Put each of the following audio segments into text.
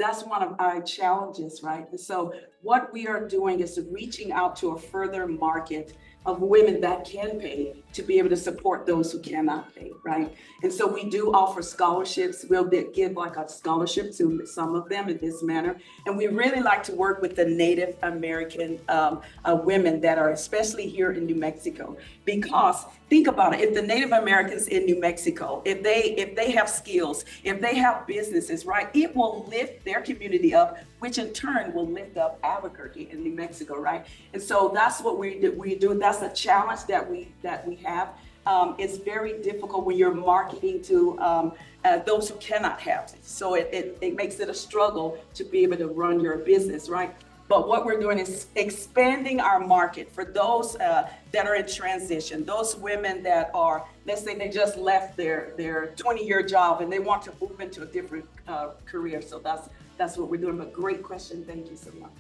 That's one of our challenges, right? And so what we are doing is reaching out to a further market of women that can pay to be able to support those who cannot pay, right? And so we do offer scholarships. We'll give like a scholarship to some of them in this manner. And we really like to work with the Native American women that are especially here in New Mexico, because think about it, if the Native Americans in New Mexico, if they have skills, if they have businesses, right, it will lift their community up, which in turn will lift up Albuquerque in New Mexico, right? And so that's what we do. That's a challenge that we have. It's very difficult when you're marketing to those who cannot have it. So it makes it a struggle to be able to run your business, right? But what we're doing is expanding our market for those that are in transition, those women that are, let's say they just left their 20-year job and they want to move into a different career. So that's what we're doing. But great question. Thank you so much.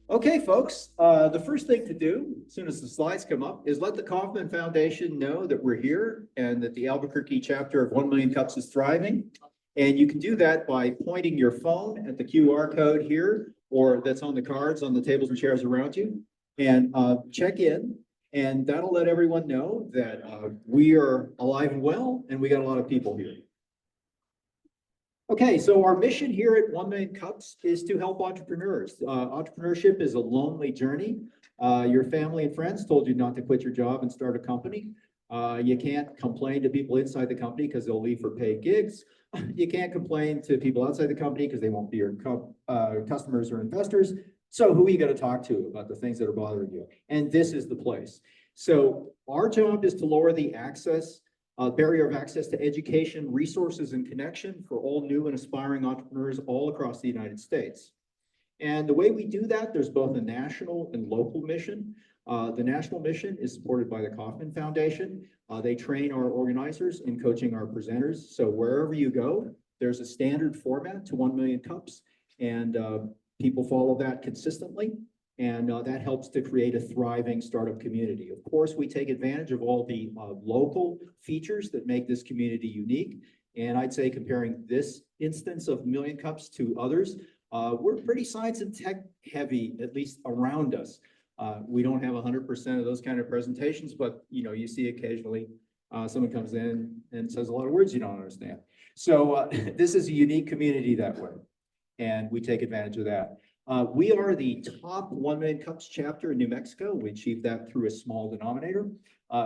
Okay, folks, the first thing to do, as soon as the slides come up, is let the Kaufman Foundation know that we're here and that the Albuquerque chapter of 1 Million Cups is thriving. And you can do that by pointing your phone at the QR code here, or that's on the cards on the tables and chairs around you, and check in. And that'll let everyone know that we are alive and well, and we got a lot of people here. Okay, so our mission here at 1 Million Cups is to help entrepreneurs. Entrepreneurship is a lonely journey. Your family and friends told you not to quit your job and start a company. You can't complain to people inside the company because they'll leave for paid gigs. You can't complain to people outside the company because they won't be your customers or investors. So who are you going to talk to about the things that are bothering you? And this is the place. So our job is to lower the barrier of access to education, resources, and connection for all new and aspiring entrepreneurs all across the United States. And the way we do that, there's both a national and local mission. The national mission is supported by the Kaufman Foundation. They train our organizers in coaching our presenters. So wherever you go, there's a standard format to 1 Million Cups, and people follow that consistently. And that helps to create a thriving startup community. Of course, we take advantage of all the local features that make this community unique. And I'd say comparing this instance of Million Cups to others, we're pretty science and tech heavy, at least around us. We don't have 100% of those kind of presentations, but you see occasionally someone comes in and says a lot of words you don't understand. So this is a unique community that way, and we take advantage of that. We are the top 1 Million Cups chapter in New Mexico. We achieved that through a small denominator.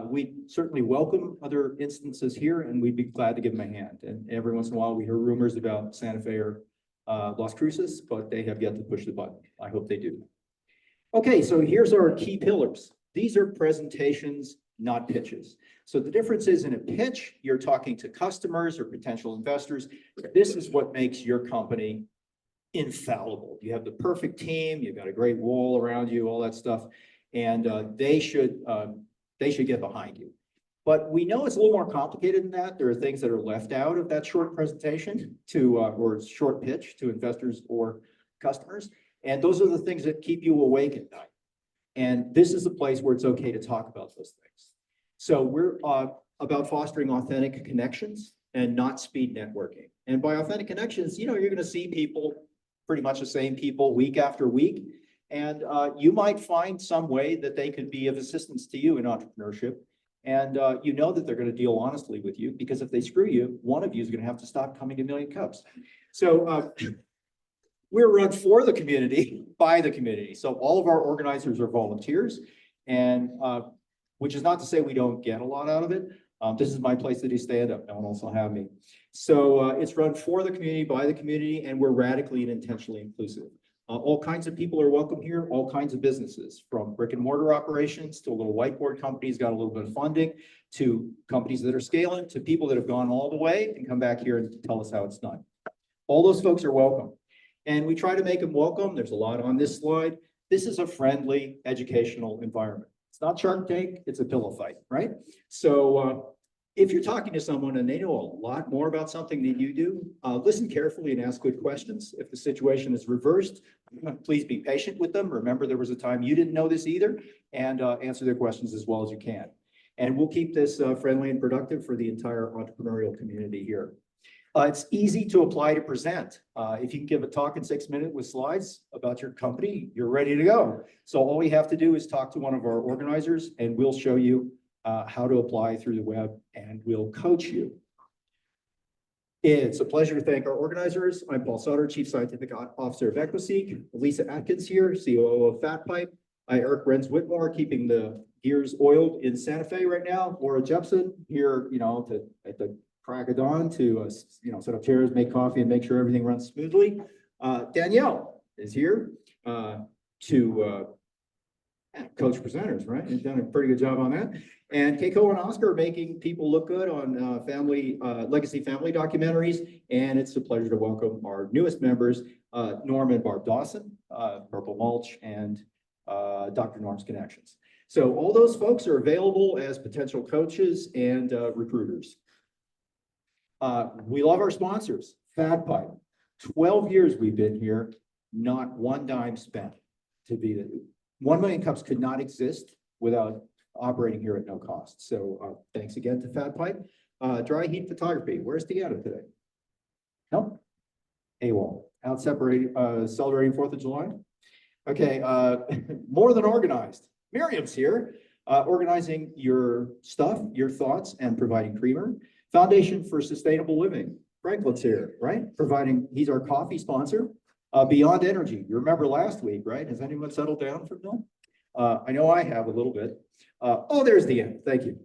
We certainly welcome other instances here, and we'd be glad to give them a hand. And every once in a while, we hear rumors about Santa Fe or Las Cruces, but they have yet to push the button. I hope they do. Okay, so here's our key pillars. These are presentations, not pitches. So the difference is in a pitch, you're talking to customers or potential investors. This is what makes your company infallible. You have the perfect team, you've got a great wall around you, all that stuff, and they should get behind you. But we know it's a little more complicated than that. There are things that are left out of that short presentation or short pitch to investors or customers. And those are the things that keep you awake at night. And this is the place where it's okay to talk about those things. So we're about fostering authentic connections and not speed networking. And by authentic connections, you're going to see people, pretty much the same people week after week. And you might find some way that they could be of assistance to you in entrepreneurship. And you know that they're going to deal honestly with you, because if they screw you, one of you is going to have to stop coming to Million Cups. So we're run for the community, by the community. So all of our organizers are volunteers, and which is not to say we don't get a lot out of it. This is my place to do stand-up. No one else will have me. So it's run for the community, by the community, and we're radically and intentionally inclusive. All kinds of people are welcome here, all kinds of businesses, from brick and mortar operations to little whiteboard companies, got a little bit of funding, to companies that are scaling, to people that have gone all the way and come back here and tell us how it's done. All those folks are welcome. And we try to make them welcome. There's a lot on this slide. This is a friendly educational environment. It's not Shark Tank, it's a pillow fight, right? So if you're talking to someone and they know a lot more about something than you do, listen carefully and ask good questions. If the situation is reversed, please be patient with them. Remember, there was a time you didn't know this either, and answer their questions as well as you can. And we'll keep this friendly and productive for the entire entrepreneurial community here. It's easy to apply to present. If you can give a talk in 6 minutes with slides about your company, you're ready to go. So all we have to do is talk to one of our organizers and we'll show you how to apply through the web and we'll coach you. It's a pleasure to thank our organizers. I'm Paul Sutter, Chief Scientific Officer of EquiSeek. Lisa Atkins here, COO of FatPipe. Eric Renz Whitmore, keeping the gears oiled in Santa Fe right now. Laura Jepson here, at the crack of dawn to, set up chairs, make coffee, and make sure everything runs smoothly. Danielle is here to coach presenters, right? He's done a pretty good job on that. And Keiko and Oscar are making people look good on legacy family documentaries. And it's a pleasure to welcome our newest members, Norm and Barb Dawson, Purple Mulch, and Dr. Norm's Connections. So all those folks are available as potential coaches and recruiters. We love our sponsors, FatPipe. 12 years we've been here, not one dime spent to be the 1 Million Cups could not exist without operating here at no cost. So thanks again to FatPipe. Dry Heat Photography, where's Deanna today? No? AWOL, out celebrating 4th of July. Okay, more than organized. Miriam's here, organizing your stuff, your thoughts, and providing creamer. Foundation for Sustainable Living. Franklin's here, right? He's our coffee sponsor. Beyond Energy. You remember last week, right? Has anyone settled down from them? I know I have a little bit. There's the end. Thank you.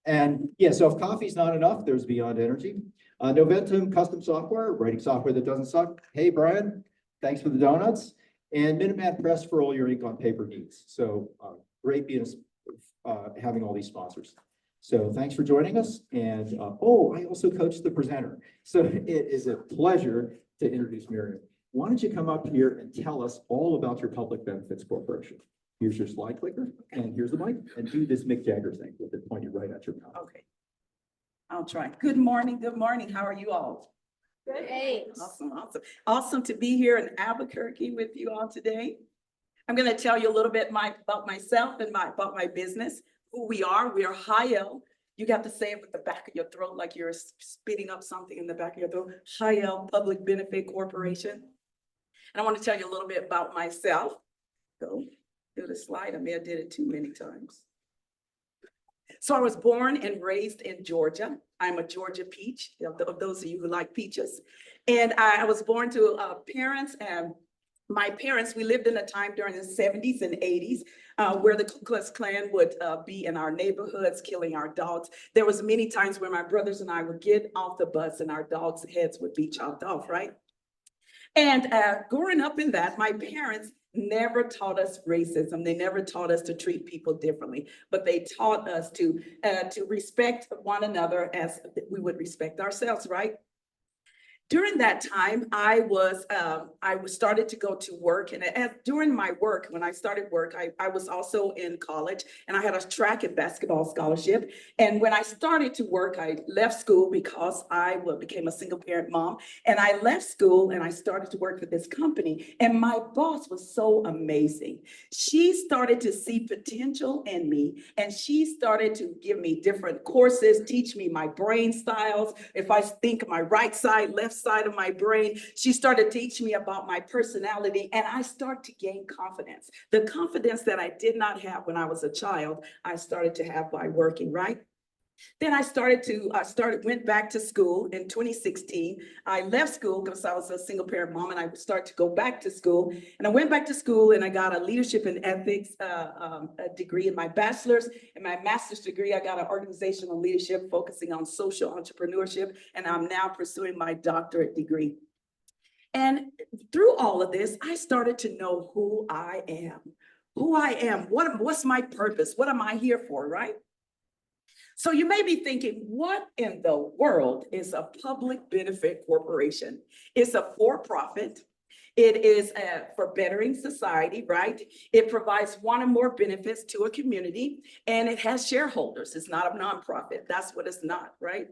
And yeah, so if coffee's not enough, there's Beyond Energy. Noventum Custom Software, writing software that doesn't suck. Hey, Brian, thanks for the donuts. And Minuteman Press for all your ink on paper needs. So great having all these sponsors. So thanks for joining us. And I also coach the presenter. So it is a pleasure to introduce Miriam. Why don't you come up here and tell us all about your Public Benefits Corporation? Here's your slide clicker, and here's the mic, and do this Mick Jagger thing with it pointed right at your mouth. Okay. I'll try. Good morning. Good morning. How are you all? Great. Awesome. Awesome. Awesome to be here in Albuquerque with you all today. I'm going to tell you a little bit about myself and about my business, who we are. We are Chayil. You got to say it with the back of your throat like you're spitting up something in the back of your throat. Chayil Public Benefit Corporation. And I want to tell you a little bit about myself. Go do the slide. I may have did it too many times. So I was born and raised in Georgia. I'm a Georgia peach, of those of you who like peaches. And I was born to parents, and my parents, we lived in a time during the 70s and 80s where the Ku Klux Klan would be in our neighborhoods, killing our dogs. There was many times where my brothers and I would get off the bus and our dogs' heads would be chopped off, right? And growing up in that, my parents never taught us racism. They never taught us to treat people differently, but they taught us to respect one another as we would respect ourselves, right? During that time, I started to go to work, and during my work, when I started work, I was also in college, and I had a track and basketball scholarship. And when I started to work, I left school because I became a single parent mom, and I left school and I started to work for this company. And my boss was so amazing. She started to see potential in me, and she started to give me different courses, teach me my brain styles. If I think my right side, left side of my brain, she started teaching me about my personality, and I started to gain confidence. The confidence that I did not have when I was a child, I started to have by working, right? Then I went back to school in 2016. I left school because I was a single parent mom, and I started to go back to school. And I went back to school and I got a leadership and ethics a degree in my bachelor's. And my master's degree, I got an organizational leadership focusing on social entrepreneurship. And I'm now pursuing my doctorate degree. And through all of this, I started to know who I am. What's my purpose? What am I here for, right? So you may be thinking, what in the world is a public benefit corporation? It's a for-profit. It is for bettering society, right? It provides one or more benefits to a community, and it has shareholders. It's not a nonprofit. That's what it's not, right?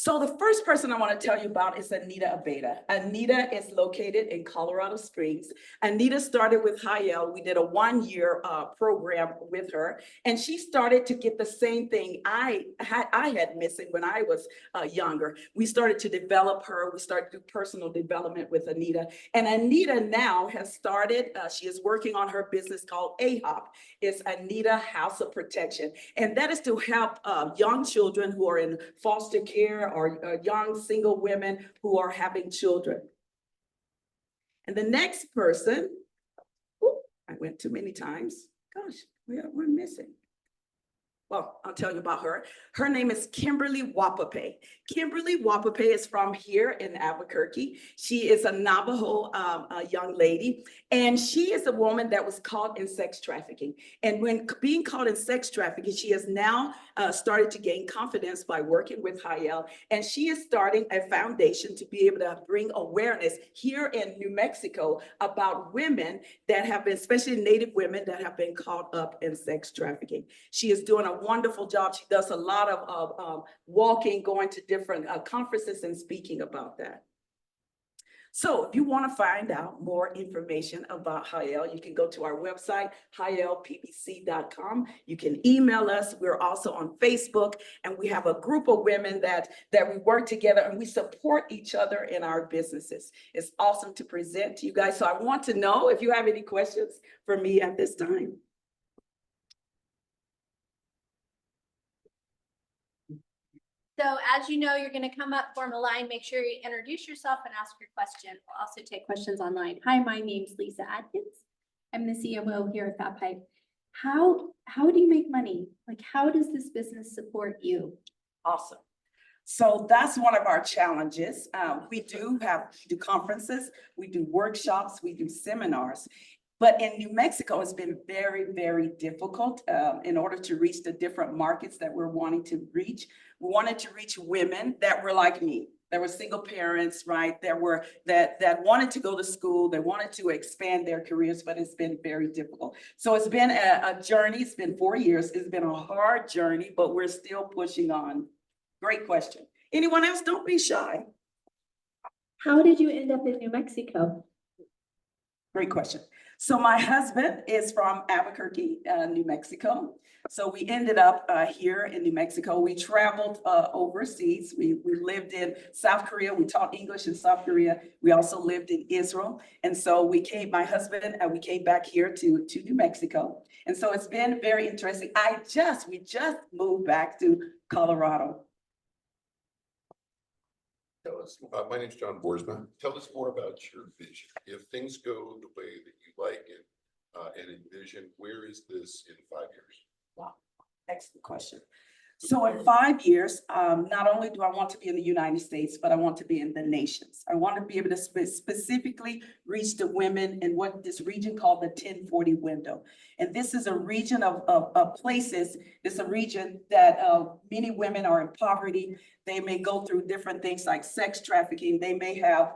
So the first person I want to tell you about is Anita Abeda. Anita is located in Colorado Springs. Anita started with Chayil. We did a 1-year program with her, and she started to get the same thing I had missing when I was younger. We started to develop her. We started to do personal development with Anita. And Anita now has started, she is working on her business called AHOP. It's Anita House of Protection. And that is to help young children who are in foster care or young single women who are having children. And the next person, I went too many times. Gosh, we're missing. Well, I'll tell you about her. Her name is Kimberly Wapape. Kimberly Wapape is from here in Albuquerque. She is a Navajo young lady, and she is a woman that was caught in sex trafficking. And when being caught in sex trafficking, she has now started to gain confidence by working with Chayil, and she is starting a foundation to be able to bring awareness here in New Mexico about women that have been, especially Native women that have been caught up in sex trafficking. She is doing a wonderful job. She does a lot of walking, going to different conferences and speaking about that. So if you want to find out more information about Chayil, you can go to our website, chayilppc.com. You can email us. We're also on Facebook, and we have a group of women that we work together and we support each other in our businesses. It's awesome to present to you guys. So I want to know if you have any questions for me at this time. So as you know, you're going to come up, form a line, make sure you introduce yourself and ask your question. We'll also take questions online. Hi, my name's Lisa Atkins. I'm the COO here at Fat Pipe. How do you make money? Like, how does this business support you? Awesome. So that's one of our challenges. We do conferences, we do workshops, we do seminars. But in New Mexico, it's been very, very difficult in order to reach the different markets that we're wanting to reach. We wanted to reach women that were like me, that were single parents, right? That wanted to go to school, that wanted to expand their careers, but it's been very difficult. So it's been a journey. It's been 4 years. It's been a hard journey, but we're still pushing on. Great question. Anyone else? Don't be shy. How did you end up in New Mexico? Great question. So my husband is from Albuquerque, New Mexico. So we ended up here in New Mexico. We traveled overseas. We lived in South Korea. We taught English in South Korea. We also lived in Israel. And so my husband and we came back here to New Mexico. And so it's been very interesting. We just moved back to Colorado. Tell us, my name's John Boersma. Tell us more about your vision. If things go the way that you like it and envision, where is this in 5 years? Wow, excellent question. So in 5 years, not only do I want to be in the United States, but I want to be in the nations. I want to be able to specifically reach the women in what this region called the 1040 window. And this is a region of places. It's a region that many women are in poverty. They may go through different things like sex trafficking. They may have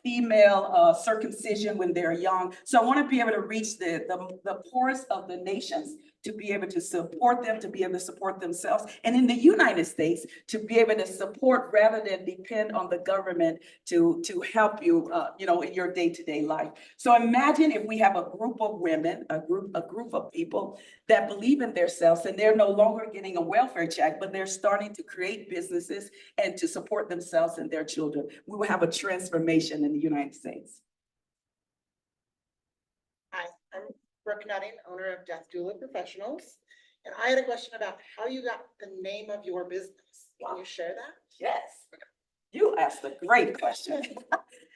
female circumcision when they're young. So I want to be able to reach the poorest of the nations, to be able to support them, to be able to support themselves. And in the United States, to be able to support rather than depend on the government to help you, in your day-to-day life. So imagine if we have a group of women, a group of people that believe in themselves, and they're no longer getting a welfare check, but they're starting to create businesses and to support themselves and their children. We will have a transformation in the United States. Hi, I'm Brooke Nutting, owner of Death Doula Professionals. And I had a question about how you got the name of your business. Can you share that? Yes, you asked a great question.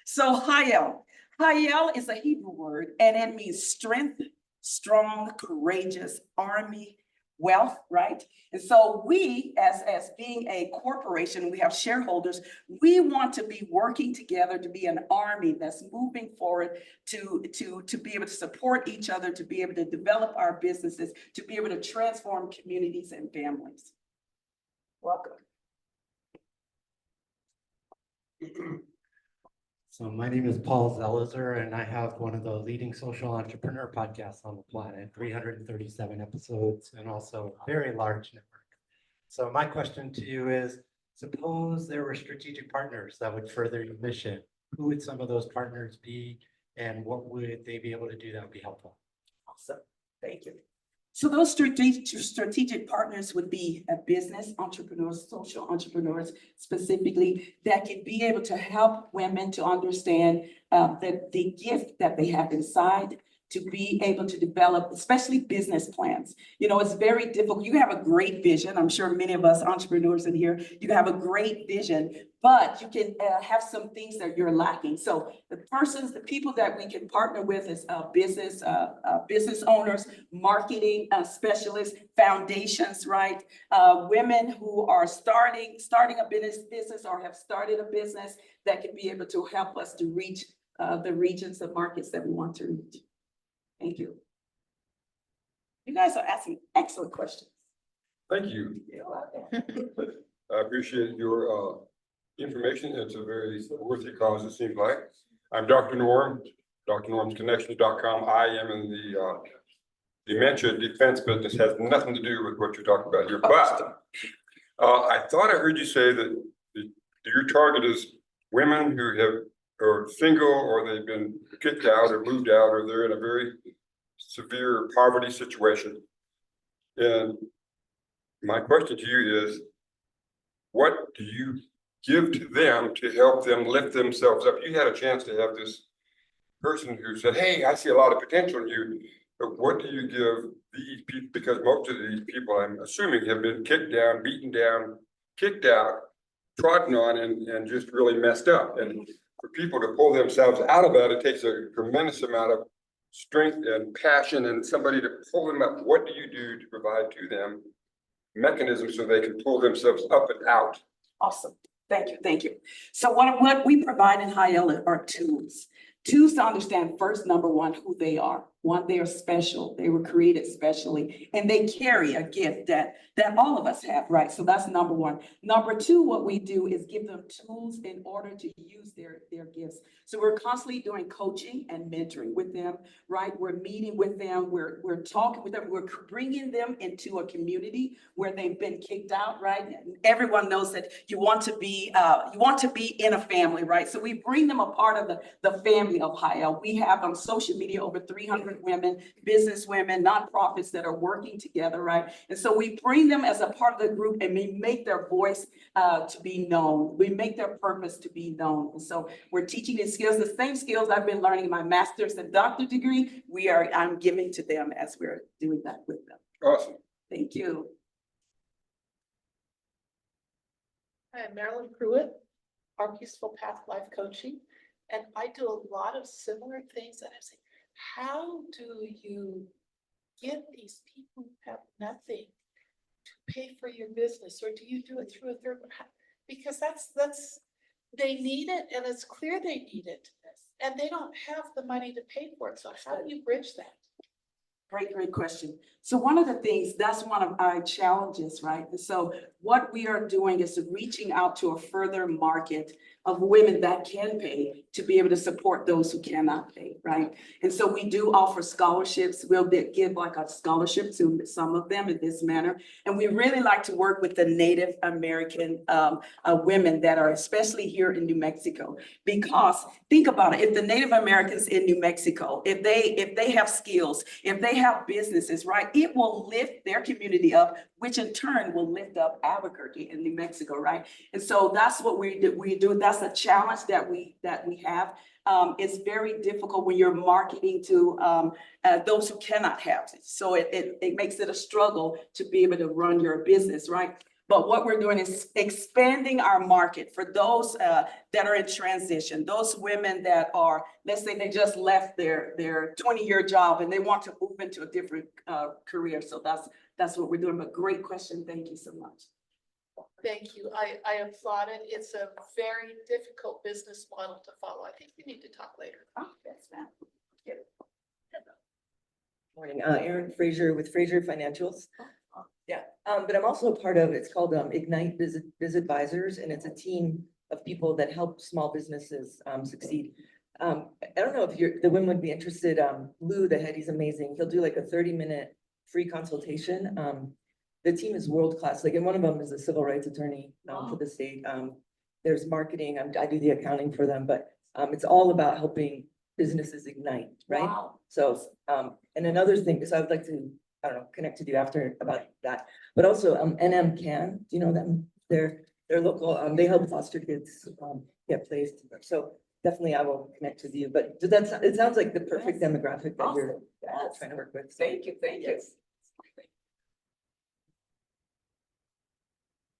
So Chayil is a Hebrew word, and it means strength, strong, courageous, army, wealth, right? And so we, as being a corporation, we have shareholders, we want to be working together to be an army that's moving forward to be able to support each other, to be able to develop our businesses, to be able to transform communities and families. Welcome. So my name is Paul Zelizer, and I have one of the leading social entrepreneur podcasts on the planet, 337 episodes, and also a very large network. So my question to you is, suppose there were strategic partners that would further your mission. Who would some of those partners be and what would they be able to do that would be helpful? Awesome, thank you. So those strategic partners would be business entrepreneurs, social entrepreneurs specifically, that can be able to help women to understand the gift that they have inside, to be able to develop, especially business plans. You know, it's very difficult. You have a great vision. I'm sure many of us entrepreneurs in here, you have a great vision, but you can have some things that you're lacking. So the people that we can partner with is business owners, marketing specialists, foundations, right? Women who are starting a business or have started a business that can be able to help us to reach the regions and markets that we want to reach. Thank you. You guys are asking excellent questions. Thank you. I appreciate your information. It's a very worthy cause, it seems like. I'm Dr. Norm, drnormsconnections.com. I am in the dementia defense business, has nothing to do with what you're talking about here. But I thought I heard you say that your target is women who are single, or they've been kicked out or moved out, or they're in a very severe poverty situation. And my question to you is, what do you give to them to help them lift themselves up? You had a chance to have this person who said, hey, I see a lot of potential in you, but what do you give these people? Because most of these people, I'm assuming, have been kicked down, beaten down, kicked out, trodden on, and just really messed up. And for people to pull themselves out of that, it takes a tremendous amount of strength and passion and somebody to pull them up. What do you do to provide to them mechanisms so they can pull themselves up and out? Awesome. Thank you. Thank you. So what we provide in Chayil are tools to understand first, number one, who they are. One, they are special. They were created specially, and they carry a gift that all of us have, right? So that's number one. Number two, what we do is give them tools in order to use their gifts. So we're constantly doing coaching and mentoring with them, right? We're meeting with them. We're talking with them. We're bringing them into a community where they've been kicked out, right? And everyone knows that you want to be in a family, right? So we bring them a part of the family of Chayil. We have on social media over 300 women, business women, nonprofits that are working together, right? And so we bring them as a part of the group, and we make their voice to be known. We make their purpose to be known. And so we're teaching these skills, the same skills I've been learning in my master's and doctorate degree, I'm giving to them as we're doing that with them. Awesome. Thank you. Hi, I'm Marilyn Pruitt, Our Peaceful Path Life Coaching, and I do a lot of similar things that I'm saying. How do you get these people who have nothing to pay for your business, or do you do it through a third? Because they need it, and it's clear they need it, and they don't have the money to pay for it. So how do you bridge that? Great question. So one of the things, that's one of our challenges, right? And so what we are doing is reaching out to a further market of women that can pay to be able to support those who cannot pay, right? And so we do offer scholarships. We'll give like a scholarship to some of them in this manner. And we really like to work with the Native American women that are especially here in New Mexico, because think about it, if the Native Americans in New Mexico, if they have skills, if they have businesses, right, it will lift their community up, which in turn will lift up Albuquerque in New Mexico, right? And so that's what we do. That's a challenge that we have. It's very difficult when you're marketing to those who cannot have it. So it makes it a struggle to be able to run your business, right? But what we're doing is expanding our market for those that are in transition, those women that are, let's say they just left their 20-year job and they want to move into a different career. So that's what we're doing. But great question. Thank you so much. Thank you. I applaud it. It's a very difficult business model to follow. I think we need to talk later. Oh, yes, ma'am. Morning, Erin Fraser with Fraser Financials. Yeah, but I'm also a part of, it's called Ignite Biz Advisors, and it's a team of people that help small businesses succeed. I don't know if the women would be interested. Lou, the head, he's amazing. He'll do like a 30-minute free consultation. the team is world-class, like, and one of them is a civil rights attorney, for the state. There's marketing, I do the accounting for them, but, it's all about helping businesses ignite, right? Wow. So, and another thing, so I would like to, I don't know, connect with you after about that, but also, NM Can, do you know them? They're local, they help foster kids, get placed, so definitely I will connect with you, but it sounds like the perfect Yes. demographic that you're Awesome. Yes. trying to work with. So, Thank you, thank you. yes.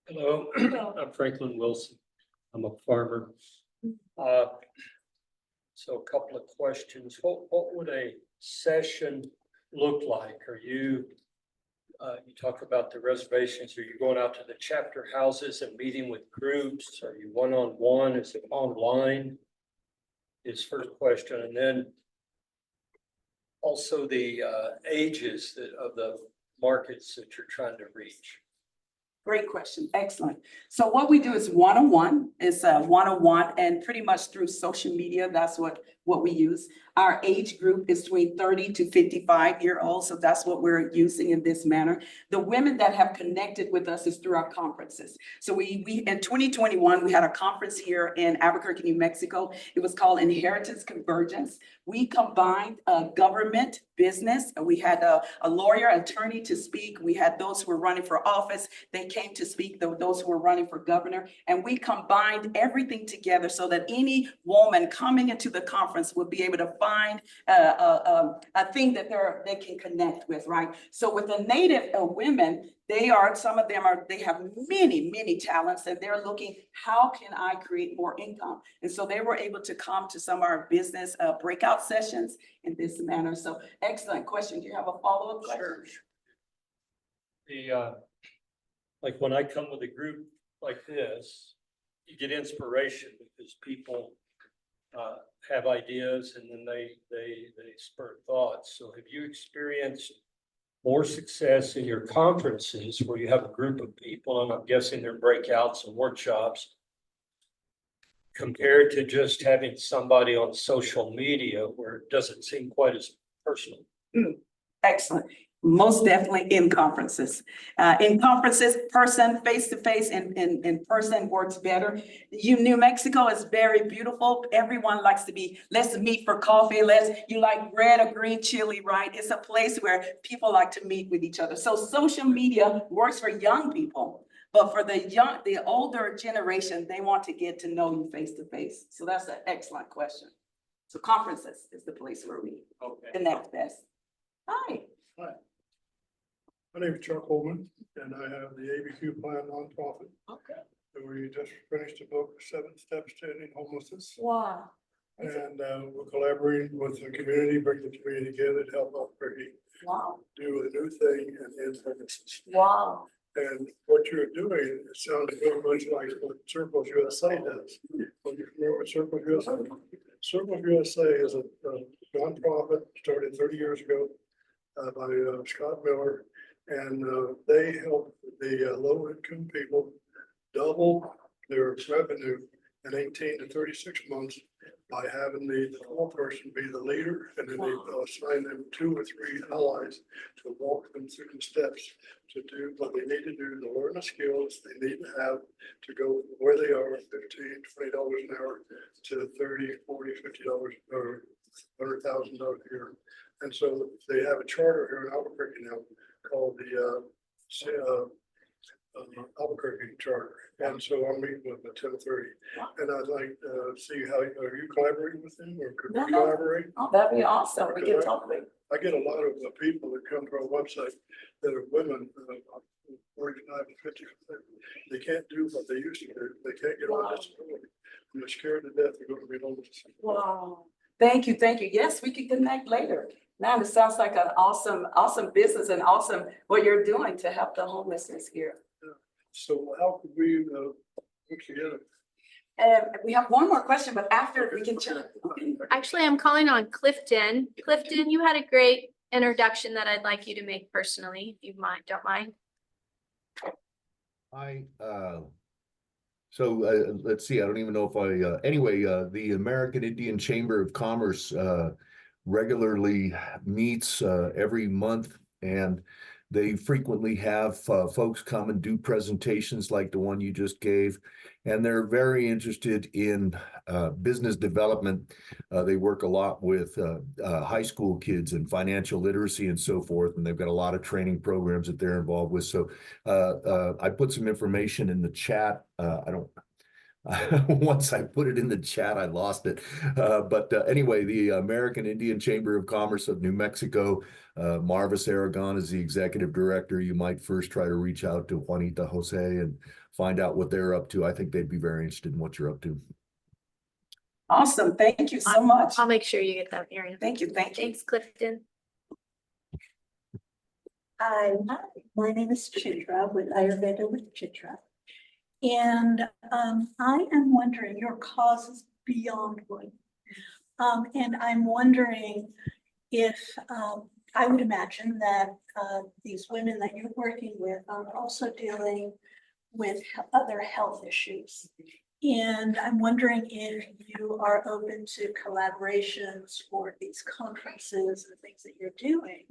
Hello, I'm Franklin Wilson. I'm a farmer. Uh, So a couple of questions. What would a session look like? Are you, you talk about the reservations. Are you going out to the chapter houses and meeting with groups? Are you one-on-one? Is it online? Is first question. And then also the ages of the markets that you're trying to reach. Great question. Excellent. So what we do is one-on-one. It's a one-on-one and pretty much through social media. That's what we use. Our age group is between 30 to 55-year-olds. So that's what we're using in this manner. The women that have connected with us is through our conferences. So we in 2021, we had a conference here in Albuquerque, New Mexico. It was called Inheritance Convergence. We combined government, business. We had a lawyer, attorney to speak. We had those who were running for office. They came to speak, those who were running for governor. And we combined everything together so that any woman coming into the conference would be able to find a thing that they can connect with, right? So with the Native women, some of them they have many talents, and they're looking, how can I create more income? And so they were able to come to some of our business breakout sessions in this manner. So excellent question. Do you have a follow-up question? Sure. Like when I come with a group like this, you get inspiration because people have ideas and then they spur thoughts. So have you experienced more success in your conferences where you have a group of people, and I'm guessing they're breakouts and workshops, compared to just having somebody on social media where it doesn't seem quite as personal? Excellent. Most definitely in conferences. Person, face-to-face in person works better. New Mexico is very beautiful. Everyone likes to let's meet for coffee. You like red or green chili, right? It's a place where people like to meet with each other. So social media works for young people, but for the older generation, they want to get to know you face-to-face. So that's an excellent question. So conferences is the place where we connect best. Hi. Hi. My name is Chuck Holman, and I have the ABQ Plan nonprofit. Okay. And we just finished a book, 7 Steps to Ending Homelessness. Wow. And we're collaborating with the community, bring the community together to help Albuquerque Wow. do a new thing and end homelessness. Wow. And what you're doing, it sounds very much like what Circles USA does. When you're familiar with Circles USA? Circles USA is a nonprofit started 30 years ago by Scott Miller. And they help the low-income people double their revenue in 18 to 36 months by having the whole person be the leader, and then they assign them 2 or 3 allies to walk them through the steps to do what they need to do to learn the skills they need to have to go from where they are, $15, $20 an hour, to $30, $40, $50 or $100,000 a year. And so they have a charter here in Albuquerque now called the Albuquerque Charter. And so I'm meeting with them at 10:30. And I'd like to see how, are you collaborating with them, or could we collaborate? Oh, that'd be awesome. We can talk. I get a lot of people that come to our website that are women, 45 and 50. They can't do what they used to do. They can't get on disability. And they're scared to death they're going to be homeless. Wow. Thank you. Thank you. Yes, we can connect later. Man, it sounds like an awesome business and awesome what you're doing to help the homelessness here. So how could we work together? And we have one more question, but after we can chat. Actually, I'm calling on Clifton. Clifton, you had a great introduction that I'd like you to make personally, if you don't mind. Let's see, I don't even know if the American Indian Chamber of Commerce regularly meets every month, and They frequently have folks come and do presentations like the one you just gave, and they're very interested in business development. They work a lot with high school kids and financial literacy and so forth, and they've got a lot of training programs that they're involved with. So I put some information in the chat. I don't. Once I put it in the chat, I lost it. But anyway, the American Indian Chamber of Commerce of New Mexico, Marvis Aragon is the executive director. You might first try to reach out to Juanita Jose and find out what they're up to. I think they'd be very interested in what you're up to. Awesome. Thank you so much. I'll make sure you get that, Erin. Thank you. Thank you. Thanks, Clifton. Hi, my name is Chitra with Ayurveda with Chitra. And I am wondering, your cause is beyond one. And I'm wondering if, I would imagine that these women that you're working with are also dealing with other health issues. And I'm wondering if you are open to collaborations or these conferences and things that you're doing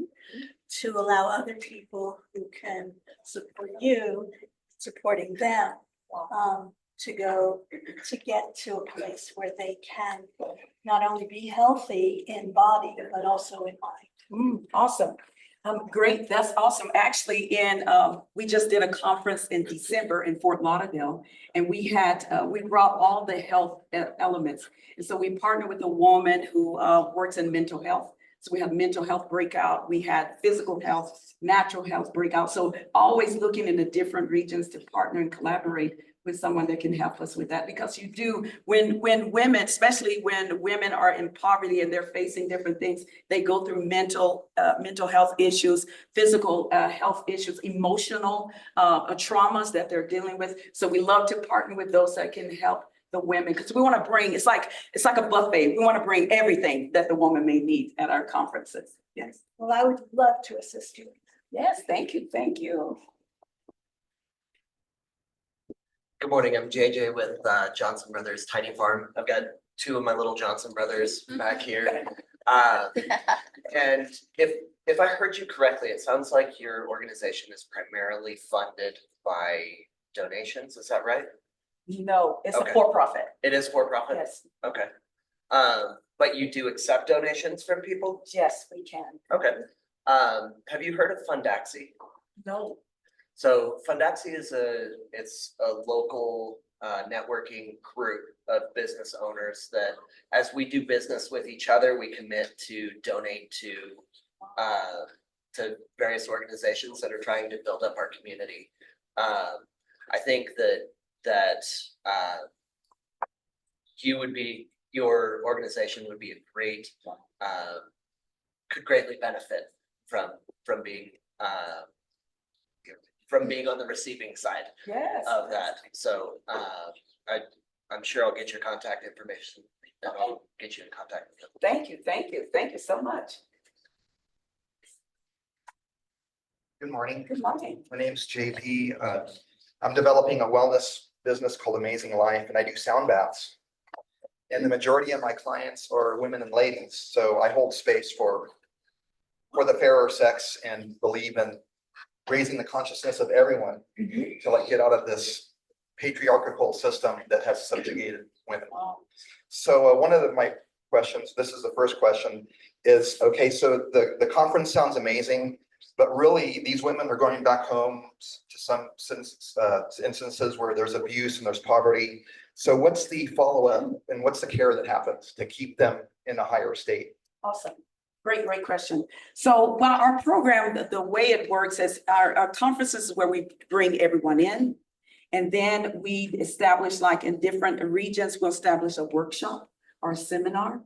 to allow other people who can support you, supporting them, to get to a place where they can not only be healthy in body, but also in mind. Awesome. Great. That's awesome. Actually, we just did a conference in December in Fort Lauderdale, and we brought all the health elements. And so we partnered with a woman who works in mental health. So we have mental health breakout, we had physical health, natural health breakout. So always looking in the different regions to partner and collaborate with someone that can help us with that. Because you do, when women, especially when women are in poverty and they're facing different things, they go through mental health issues, physical health issues, emotional traumas that they're dealing with. So we love to partner with those that can help the women, because we want to bring, it's like a buffet. We want to bring everything that the woman may need at our conferences. Yes. Well, I would love to assist you. Yes, thank you, thank you. Good morning, I'm JJ with Johnson Brothers Tiny Farm. I've got two of my little Johnson brothers back here. And if I heard you correctly, it sounds like your organization is primarily funded by donations, is that right? No, it's Okay. a for-profit. It is for profit? Yes, Okay. But you do accept donations from people? yes, we can. Okay. Have you heard of Fundaxi? No. So Fundaxi is it's a local networking group of business owners that, as we do business with each other, we commit to donate to various organizations that are trying to build up our community. I think that your organization would be a great, could greatly benefit from being on the receiving side Yes. of that. So I'm sure I'll get your contact information and I'll get you in contact with you. Thank you, thank you, thank you so much. Good morning. Good morning. My name's JP. I'm developing a wellness business called Amazing Life, and I do sound baths. And the majority of my clients are women and ladies, so I hold space for the fairer sex and believe in raising the consciousness of everyone to like get out of this patriarchal system that has subjugated women. So one of my questions, this is the first question, is okay, so the conference sounds amazing, but really these women are going back home to some instances where there's abuse and there's poverty. So what's the follow-up and what's the care that happens to keep them in a higher state? Awesome. Great question. So while our program, the way it works is our conferences is where we bring everyone in. And then we establish, like in different regions, we'll establish a workshop or a seminar,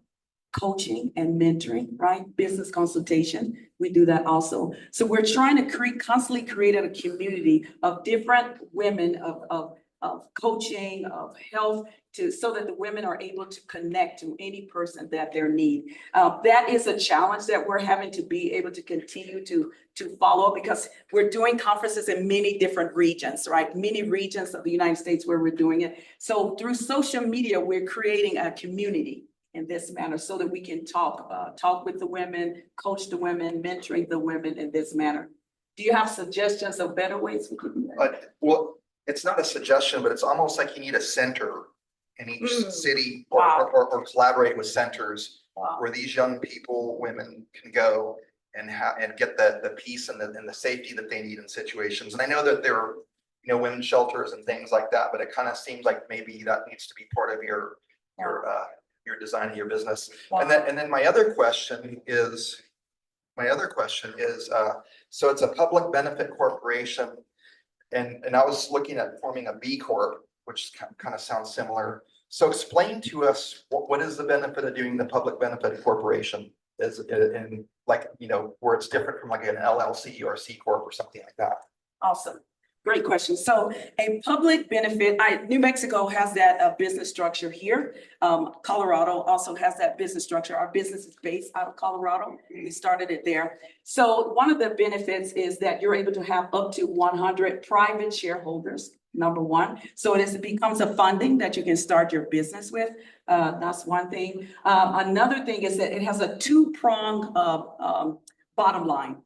coaching and mentoring, right? Business consultation. We do that also. So we're trying to constantly create a community of different women of coaching, of health, so that the women are able to connect to any person that they need. That is a challenge that we're having to be able to continue to follow, because we're doing conferences in many different regions, right? Many regions of the United States where we're doing it. So through social media, we're creating a community in this manner so that we can talk with the women, coach the women, mentoring the women in this manner. Do you have suggestions of better ways we could do that? Well, it's not a suggestion, but it's almost like you need a center in each city or, Wow. or collaborate with centers Wow. where these young people, women can go and and get the peace and the safety that they need in situations. And I know that there are, women's shelters and things like that, but it kind of seems like maybe that needs to be part of your design of your business. And then my other question is, so it's a public benefit corporation. And I was looking at forming a B Corp, which kind of sounds similar. So explain to us, what is the benefit of doing the public benefit corporation? Is in like, where it's different from like an LLC or a C Corp or something like that? Awesome. Great question. So a public benefit, New Mexico has that business structure here. Colorado also has that business structure. Our business is based out of Colorado. We started it there. So one of the benefits is that you're able to have up to 100 private shareholders, number one. So it becomes a funding that you can start your business with. That's one thing. Another thing is that it has a two-pronged bottom line.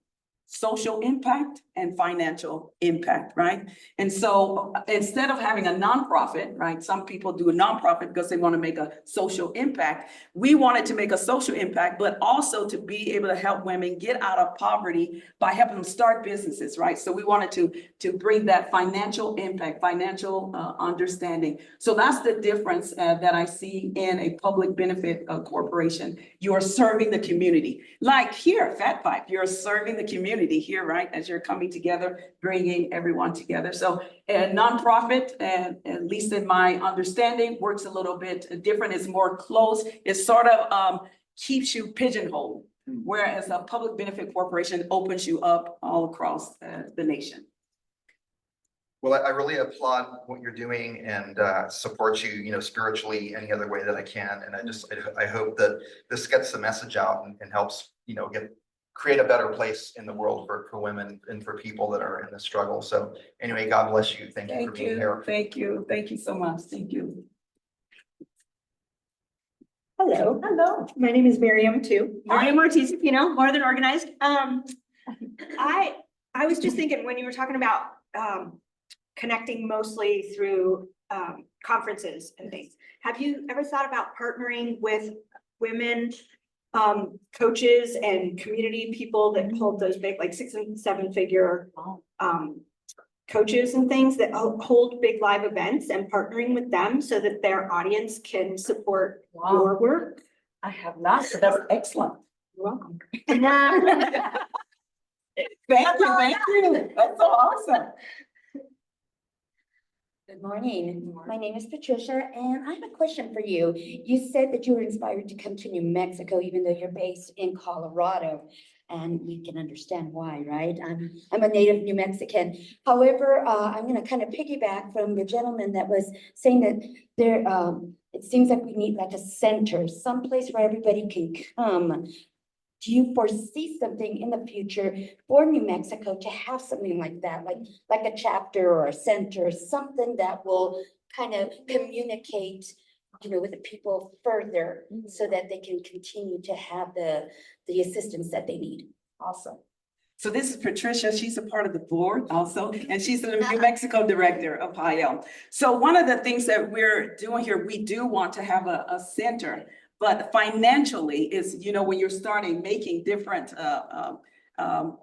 Social impact and financial impact, right? And so instead of having a nonprofit, right? Some people do a nonprofit because they want to make a social impact. We wanted to make a social impact, but also to be able to help women get out of poverty by helping them start businesses, right? So we wanted to bring that financial impact, financial understanding. So that's the difference that I see in a public benefit corporation. You are serving the community. Like here, Fat Pipe, you're serving the community here, right? As you're coming together, bringing everyone together. So a nonprofit, at least in my understanding, works a little bit different. It's more closed. It sort of keeps you pigeonholed, whereas a public benefit corporation opens you up all across the nation. Well, I really applaud what you're doing and support you, spiritually any other way that I can. And I hope that this gets the message out and helps, create a better place in the world for women and for people that are in the struggle. So anyway, God bless you. Thank you for being here. Thank you. Thank you so much. Thank you. Hello. Hello. My name is Miriam too. Miriam Ortiz, more than organized. I was just thinking when you were talking about connecting mostly through conferences and things. Have you ever thought about partnering with women coaches and community people that hold those big, like 6 and 7 figure coaches and things that hold big live events and partnering with them so that their audience can support your work? I have not, so that's excellent. You're welcome. Thank you. That's so awesome. Good morning. My name is Patricia, and I have a question for you. You said that you were inspired to come to New Mexico, even though you're based in Colorado, and we can understand why, right? I'm a native New Mexican. However, I'm going to kind of piggyback from the gentleman that was saying that there. It seems like we need like a center, someplace where everybody can come. Do you foresee something in the future for New Mexico to have something like that, like a chapter or a center, something that will kind of communicate, with the people further so that they can continue to have the assistance that they need? Awesome. So this is Patricia. She's a part of the board also, and she's the New Mexico director of Chayil. So one of the things that we're doing here, we do want to have a center. But financially is, when you're starting making different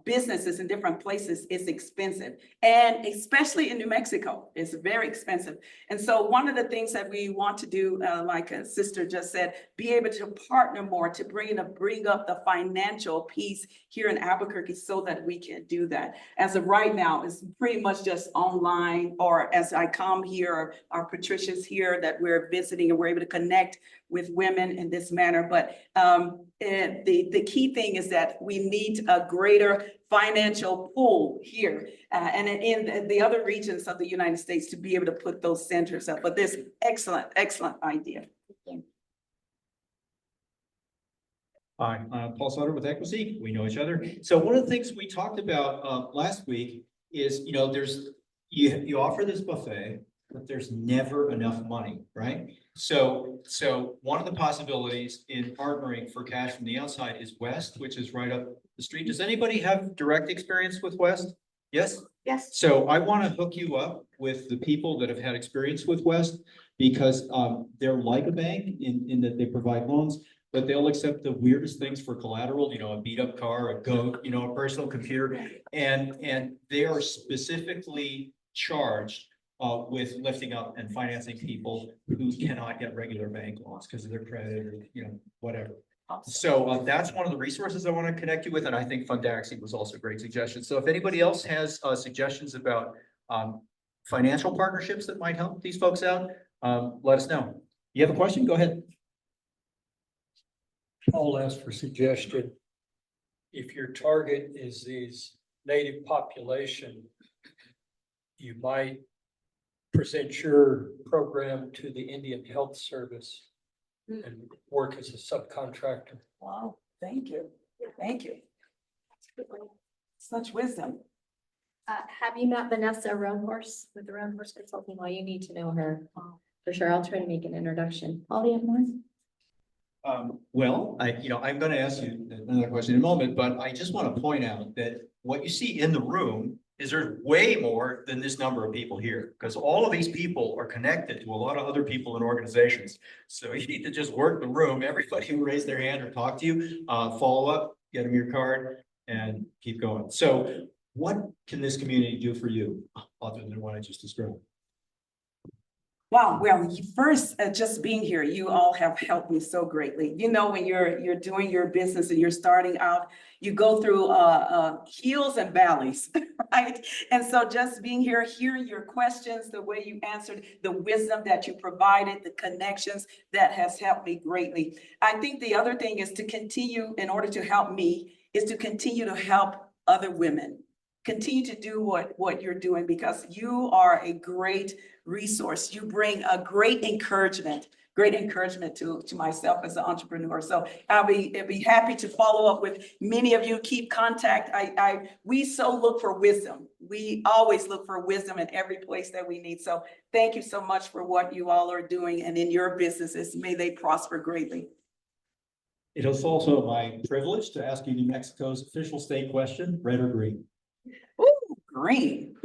businesses in different places, it's expensive. And especially in New Mexico, it's very expensive. And so one of the things that we want to do, like a sister just said, be able to partner more to bring up the financial piece here in Albuquerque so that we can do that. As of right now, it's pretty much just online, or as I come here, our Patricia's here that we're visiting and we're able to connect with women in this manner. But the key thing is that we need a greater financial pool here and in the other regions of the United States to be able to put those centers up. But this excellent idea. Hi, I'm Paul Sutter with Equisy. We know each other. So one of the things we talked about last week is, you offer this buffet. but there's never enough money, right? So one of the possibilities in partnering for cash from the outside is West, which is right up the street. Does anybody have direct experience with West? Yes? Yes. So I want to hook you up with the people that have had experience with West because they're like a bank in that they provide loans, but they'll accept the weirdest things for collateral, you know, a beat up car, a goat, you know, a personal computer. And they are specifically charged with lifting up and financing people who cannot get regular bank loans because of their credit or, you know, whatever. So that's one of the resources I want to connect you with, and I think Fundaxi was also a great suggestion. So if anybody else has suggestions about financial partnerships that might help these folks out, let us know. You have a question? Go ahead. I'll ask for suggestion. If your target is these native population, you might present your program to the Indian Health Service and work as a subcontractor. Wow, thank you. Thank you. Such wisdom. Have you met Vanessa Roanhorse with the Roanhorse Consulting? Well, you need to know her for sure. I'll try to make an introduction. Paul, do you have more? Well, I'm going to ask you another question in a moment, but I just want to point out that what you see in the room is there's way more than this number of people here, because all of these people are connected to a lot of other people and organizations. So you need to just work the room. Everybody who raised their hand or talked to you, follow up, get them your card, and keep going. So what can this community do for you other than what I just described? Wow, well, first, just being here, you all have helped me so greatly. You know, when you're doing your business and you're starting out, you go through hills and valleys, right? And so just being here, hearing your questions, the way you answered, the wisdom that you provided, the connections, that has helped me greatly. I think the other thing is to continue, in order to help me, is to continue to help other women. Continue to do what you're doing, because you are a great resource. You bring a great encouragement to myself as an entrepreneur. So I'll be happy to follow up with many of you. Keep contact. We so look for wisdom. We always look for wisdom in every place that we need. So thank you so much for what you all are doing, and in your businesses, may they prosper greatly. It is also my privilege to ask you New Mexico's official state question, red or green? Ooh, green.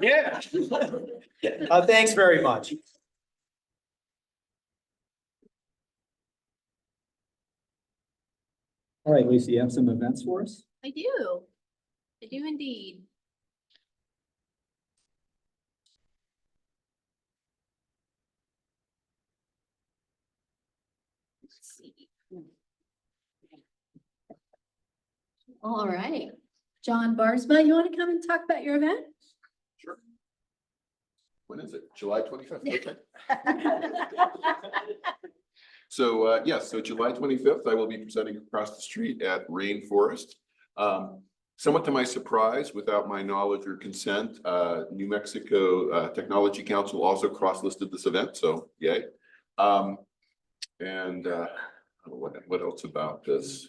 Yeah. Thanks very much. All right, Lisa, you have some events for us? I do. I do indeed. Let's see. All right. John Barsma, you want to come and talk about your event? Sure. When is it? July 25th? Okay. So, yes, so July 25th, I will be presenting across the street at Rainforest. Somewhat to my surprise, without my knowledge or consent, New Mexico Technology Council also cross-listed this event, so yay. What else about this?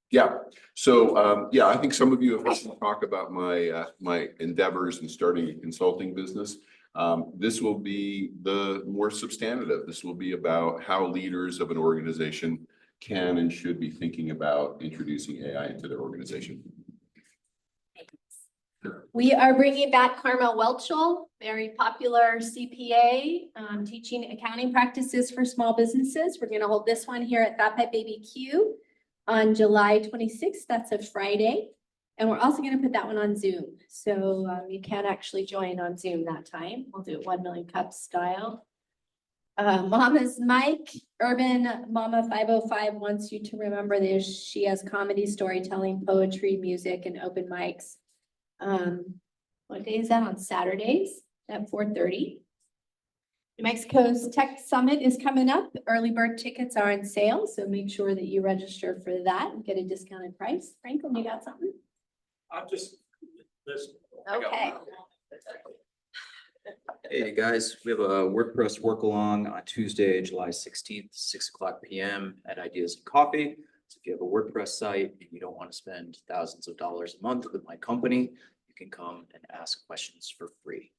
Yeah, so yeah, I think some of you have heard me talk about my endeavors in starting a consulting business. This will be the more substantive. This will be about how leaders of an organization can and should be thinking about introducing AI into their organization. We are bringing back Carmel Welchel, very popular CPA, teaching accounting practices for small businesses. We're going to hold this one here at Fat Pipe BBQ on July 26th. That's a Friday. And we're also going to put that one on Zoom. So you can actually join on Zoom that time. We'll do it 1 Million Cups style. Mama's Mike, Urban Mama 505 wants you to remember this. She has comedy, storytelling, poetry, music, and open mics. What day is that? On Saturdays at 4:30. New Mexico's Tech Summit is coming up. Early bird tickets are on sale, so make sure that you register for that and get a discounted price. Franklin, you got something? I'm just listening. Okay. Hey guys, we have a WordPress work along on Tuesday, July 16th, 6:00 p.m. at Ideas and Coffee. So if you have a WordPress site and you don't want to spend thousands of dollars a month with my company, you can come and ask questions for free.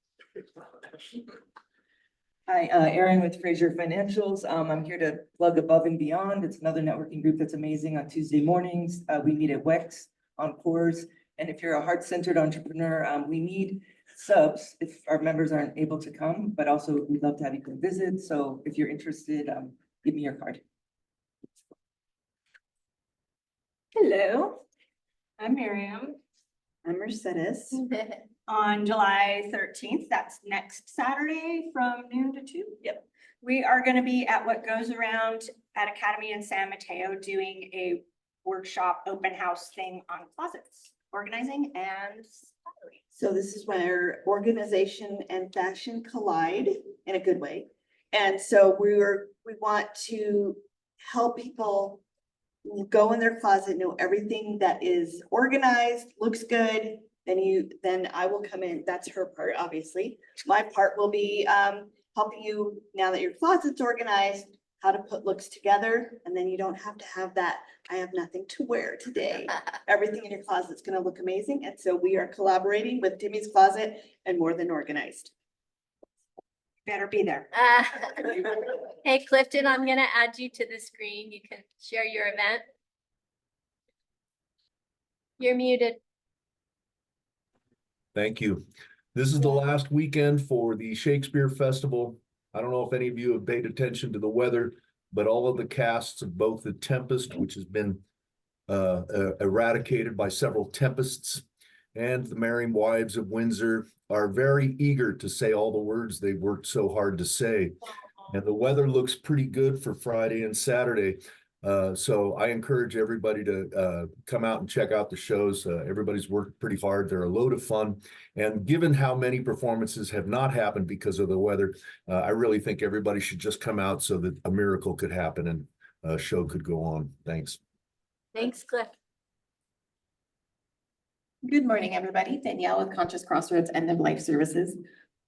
Hi, Erin with Fraser Financials. I'm here to plug Above and Beyond. It's another networking group that's amazing on Tuesday mornings. We meet at WEX on Coors. And if you're a heart-centered entrepreneur, we need subs if our members aren't able to come, but also we'd love to have you come visit. So if you're interested, give me your card. Hello, I'm Miriam. I'm Mercedes. On July 13th, that's next Saturday from noon to 2. Yep. We are going to be at What Goes Around at Academy in San Mateo doing a workshop open house thing on closets, organizing and styling. So this is where organization and fashion collide in a good way. And so we want to help people go in their closet, know everything that is organized, looks good. Then I will come in. That's her part, obviously. My part will be helping you, now that your closet's organized, how to put looks together. And then you don't have to have that, I have nothing to wear today. Everything in your closet's gonna look amazing. And so we are collaborating with Timmy's Closet and More Than Organized. Better be there. Hey, Clifton, I'm gonna add you to the screen. You can share your event. You're muted. Thank you. This is the last weekend for the Shakespeare Festival. I don't know if any of you have paid attention to the weather, but all of the casts of both The Tempest, which has been eradicated by several tempests, and The Merry Wives of Windsor are very eager to say all the words they've worked so hard to say. And the weather looks pretty good for Friday and Saturday. So I encourage everybody to come out and check out the shows. Everybody's worked pretty hard. They're a load of fun. And given how many performances have not happened because of the weather, I really think everybody should just come out so that a miracle could happen and a show could go on. Thanks. Thanks, Cliff. Good morning, everybody. Danielle with Conscious Crossroads End of Life Services.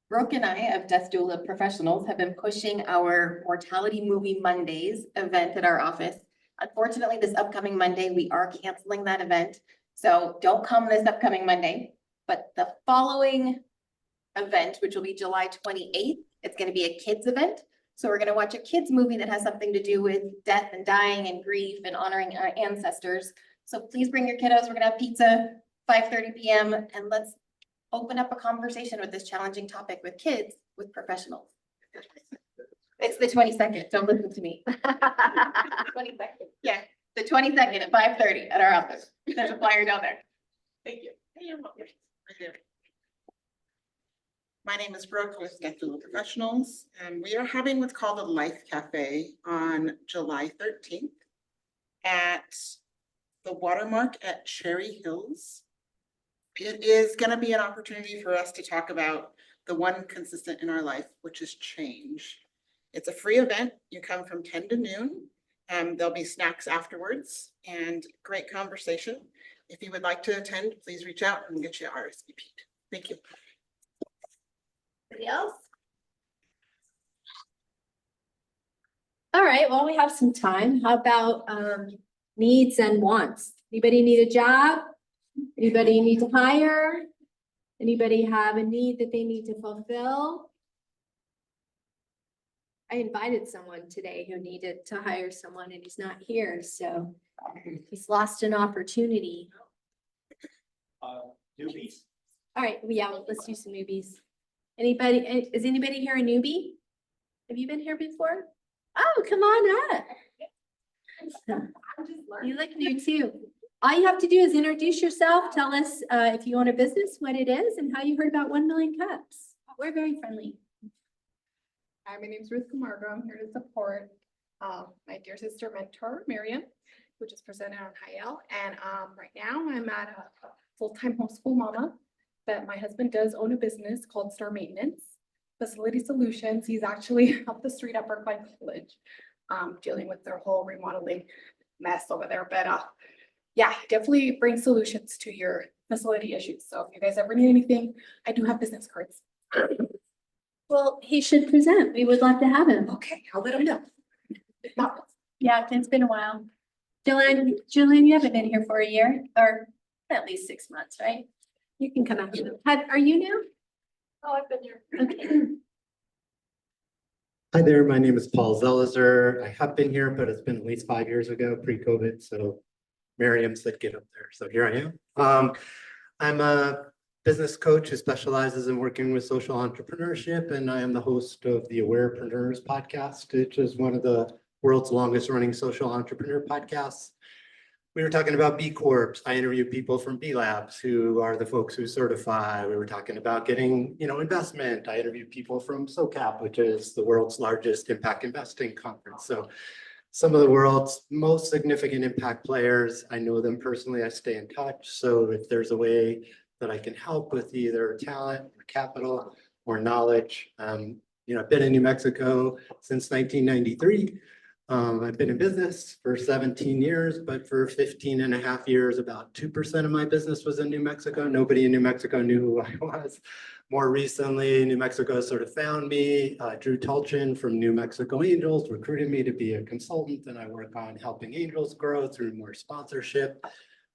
Brooke and I of Death Doula Professionals have been pushing our Mortality Movie Mondays event at our office. Unfortunately, this upcoming Monday, we are canceling that event. So don't come this upcoming Monday, but the following event, which will be July 28th, it's going to be a kids event. So we're going to watch a kids movie that has something to do with death and dying and grief and honoring our ancestors. So please bring your kiddos. We're going to have pizza, 5:30 p.m. and let's open up a conversation with this challenging topic with kids, with professionals. It's the 22nd. Don't listen to me. 22nd. Yeah, the 22nd at 5:30 at our office. There's a flyer down there. Thank you. My name is Brooke with Death Doula Professionals, and we are having what's called a Life Cafe on July 13th at the Watermark at Cherry Hills. It is going to be an opportunity for us to talk about the one consistent in our life, which is change. It's a free event. You come from 10 to noon. There'll be snacks afterwards and great conversation. If you would like to attend, please reach out and get you RSVP'd. Thank you. Anybody else? All right, well, we have some time. How about needs and wants? Anybody need a job? Anybody need to hire? Anybody have a need that they need to fulfill? I invited someone today who needed to hire someone and he's not here, so he's lost an opportunity. Newbies? All right, yeah, let's do some newbies. Anybody, is anybody here a newbie? Have you been here before? Oh, come on up. You look new too. All you have to do is introduce yourself. Tell us if you own a business, what it is, and how you heard about 1 Million Cups. We're very friendly. Hi, my name is Ruth Camargo. I'm here to support my dear sister mentor, Miriam, who just presented on Chayil. And right now I'm at a full-time homeschool mama, but my husband does own a business called Star Maintenance Facility Solutions. He's actually up the street at Brookline College, dealing with their whole remodeling mess over there. But yeah, definitely bring solutions to your facility issues. So if you guys ever need anything, I do have business cards. Well, he should present. We would love to have him. Okay, I'll let him know. Yeah, it's been a while. Julian, you haven't been here for a year or at least 6 months, right? You can come after them. Are you new? Oh, I've been here. Okay. Hi there, my name is Paul Zelizer. I have been here, but it's been at least 5 years ago, pre-COVID, so Miriam said get up there, so here I am. I'm a business coach who specializes in working with social entrepreneurship, and I am the host of the Awarepreneurs podcast, which is one of the world's longest running social entrepreneur podcasts. We were talking about B Corps. I interview people from B Labs who are the folks who certify. We were talking about getting, investment. I interview people from SOCAP, which is the world's largest impact investing conference. So some of the world's most significant impact players, I know them personally, I stay in touch. So if there's a way that I can help with either talent or capital or knowledge, I've been in New Mexico since 1993. I've been in business for 17 years, but for 15 and a half years, about 2% of my business was in New Mexico. Nobody in New Mexico knew who I was. More recently, New Mexico sort of found me. Drew Tulchin from New Mexico Angels recruited me to be a consultant, and I work on helping angels grow through more sponsorship.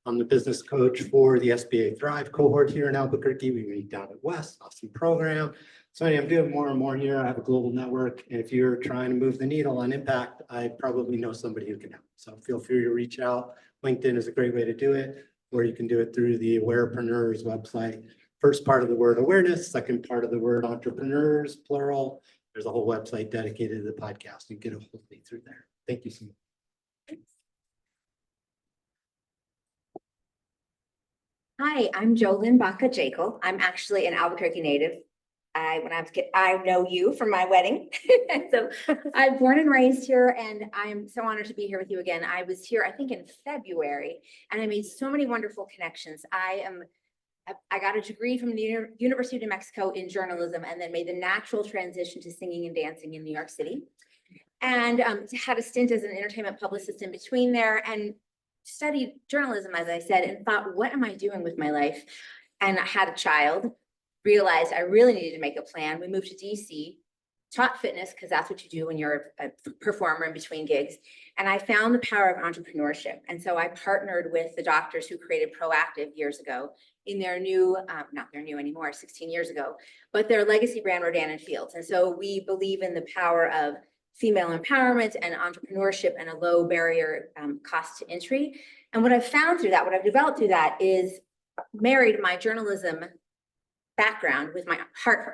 I'm the business coach for the SBA Thrive cohort here in Albuquerque. We meet down at West, awesome program. So I'm doing more and more here. I have a global network. And if you're trying to move the needle on impact, I probably know somebody who can help. So feel free to reach out. LinkedIn is a great way to do it, or you can do it through the Awarepreneurs website. First part of the word awareness, second part of the word entrepreneurs, plural. There's a whole website dedicated to the podcast. You can get a hold of me through there. Thank you so much. Hi, I'm Jolyn Baca-Jakel. I'm actually an Albuquerque native. When I was a kid, I know you from my wedding. So I'm born and raised here, and I'm so honored to be here with you again. I was here, I think, in February, and I made so many wonderful connections. I got a degree from the University of New Mexico in journalism, and then made the natural transition to singing and dancing in New York City. And had a stint as an entertainment publicist in between there, and studied journalism, as I said, and thought, what am I doing with my life? And I had a child, realized I really needed to make a plan. We moved to DC, taught fitness, because that's what you do when you're a performer in between gigs. And I found the power of entrepreneurship. And so I partnered with the doctors who created Proactive years ago in their new, not their new anymore, 16 years ago, but their legacy brand, Rodan and Fields. And so we believe in the power of female empowerment and entrepreneurship and a low barrier cost to entry. And what I've found through that, what I've developed through that is married my journalism background with my heart for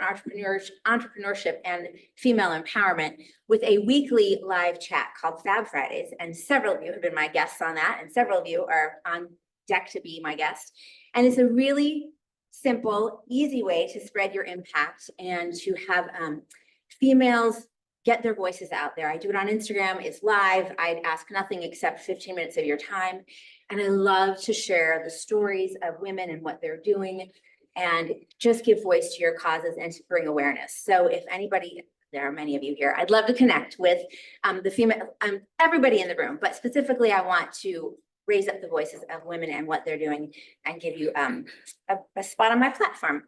entrepreneurship and female empowerment with a weekly live chat called Fab Fridays. And several of you have been my guests on that, and several of you are on deck to be my guest. And it's a really simple, easy way to spread your impact and to have females get their voices out there. I do it on Instagram. It's live. I'd ask nothing except 15 minutes of your time. And I love to share the stories of women and what they're doing and just give voice to your causes and to bring awareness. So if anybody, there are many of you here, I'd love to connect with the female, everybody in the room, but specifically I want to raise up the voices of women and what they're doing and give you a spot on my platform.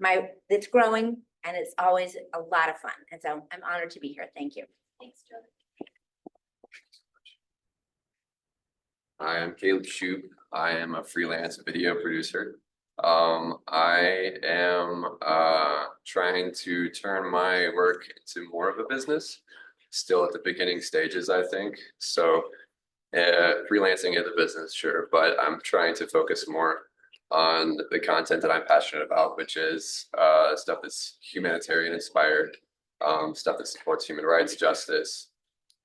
It's growing, and it's always a lot of fun. And so I'm honored to be here. Thank you. Thanks, Joe. Hi, I'm Caleb Shoup. I am a freelance video producer. I am trying to turn my work into more of a business. Still at the beginning stages, I think. So freelancing is a business, sure, but I'm trying to focus more on the content that I'm passionate about, which is stuff that's humanitarian inspired, stuff that supports human rights, justice,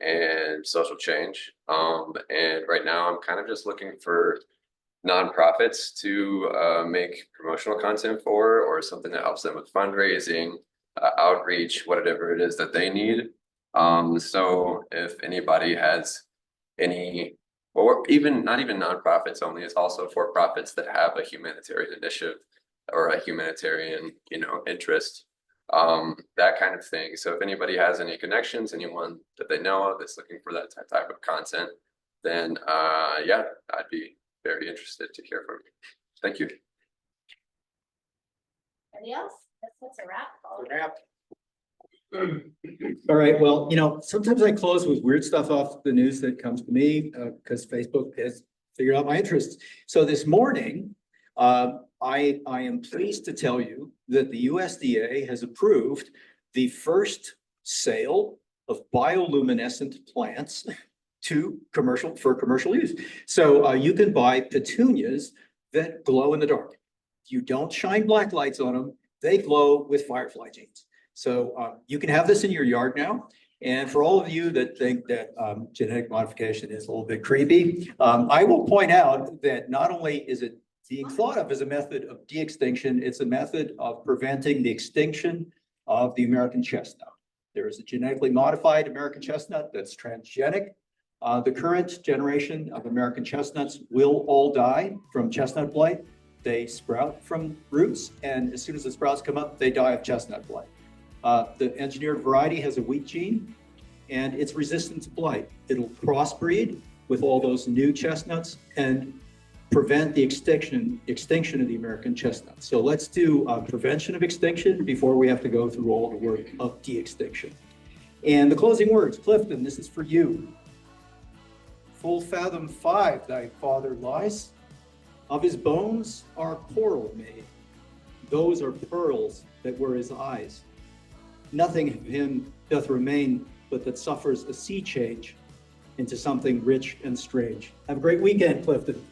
and social change. And right now I'm kind of just looking for nonprofits to make promotional content for, or something that helps them with fundraising, outreach, whatever it is that they need. So if anybody has any, or even not even nonprofits only, it's also for profits that have a humanitarian initiative or a humanitarian, interest, that kind of thing. So if anybody has any connections, anyone that they know of that's looking for that type of content, then yeah, I'd be very interested to hear from you. Thank you. Anybody else? That's a wrap. All right, well, sometimes I close with weird stuff off the news that comes to me because Facebook has figured out my interests. So this morning, I am pleased to tell you that the USDA has approved the first sale of bioluminescent plants for commercial use. So you can buy petunias that glow in the dark. You don't shine black lights on them. They glow with firefly genes. So you can have this in your yard now. And for all of you that think that genetic modification is a little bit creepy, I will point out that not only is it being thought of as a method of de-extinction, it's a method of preventing the extinction of the American chestnut. There is a genetically modified American chestnut that's transgenic. The current generation of American chestnuts will all die from chestnut blight. They sprout from roots, and as soon as the sprouts come up, they die of chestnut blight. The engineered variety has a wheat gene, and it's resistant to blight. It'll crossbreed with all those new chestnuts and prevent the extinction of the American chestnut. So let's do prevention of extinction before we have to go through all the work of de-extinction. And the closing words, Clifton, this is for you. Full fathom 5 thy father lies, of his bones are coral made. Those are pearls that were his eyes. Nothing of him doth remain, but that suffers a sea change into something rich and strange. Have a great weekend, Clifton.